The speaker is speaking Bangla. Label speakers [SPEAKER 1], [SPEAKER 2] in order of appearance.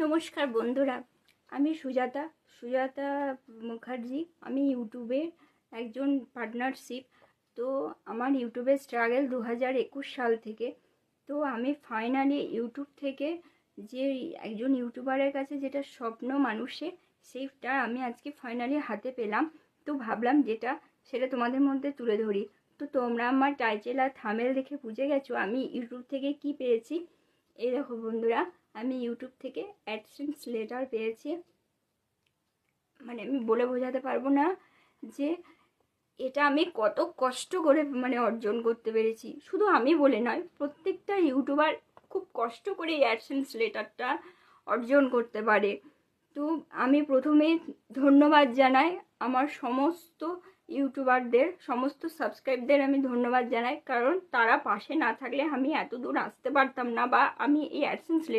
[SPEAKER 1] নমস্কার বন্ধুরা, আমি সুজাতা মুখার্জি। আমি ইউটিউবে একজন পার্টনারশিপ। তো আমার ইউটিউবের স্ট্রাগল 2021 সাল থেকে। তো আমি ফাইনালি ইউটিউব থেকে যে একজন ইউটিউবারের কাছে যেটা স্বপ্ন মানুষের, সেইটা আমি আজকে ফাইনালি হাতে পেলাম। তো ভাবলাম সেটা তোমাদের মধ্যে তুলে ধরি। তো তোমরা আমার টাইটেল আর থাম্বনেল দেখে বুঝে গেছো আমি ইউটিউব থেকে কি পেয়েছি। এই দেখো বন্ধুরা, আমি ইউটিউব থেকে অ্যাডসেন্স লেটার পেয়েছি। মানে আমি বলে বোঝাতে পারবো না যে এটা আমি কত কষ্ট করে অর্জন করতে পেরেছি। শুধু আমি বলে নয়, প্রত্যেকটা ইউটিউবার খুব কষ্ট করে এই অ্যাডসেন্স লেটারটা অর্জন করতে পারে। তো আমি প্রথমে ধন্যবাদ জানাই আমার সমস্ত ইউটিউবারদের, সমস্ত সাবস্ক্রাইবদের আমি ধন্যবাদ জানাই, কারণ তারা পাশে না থাকলে আমি এত দূর আসতে পারতাম না, বা আমি এই অ্যাডসেন্স লেটার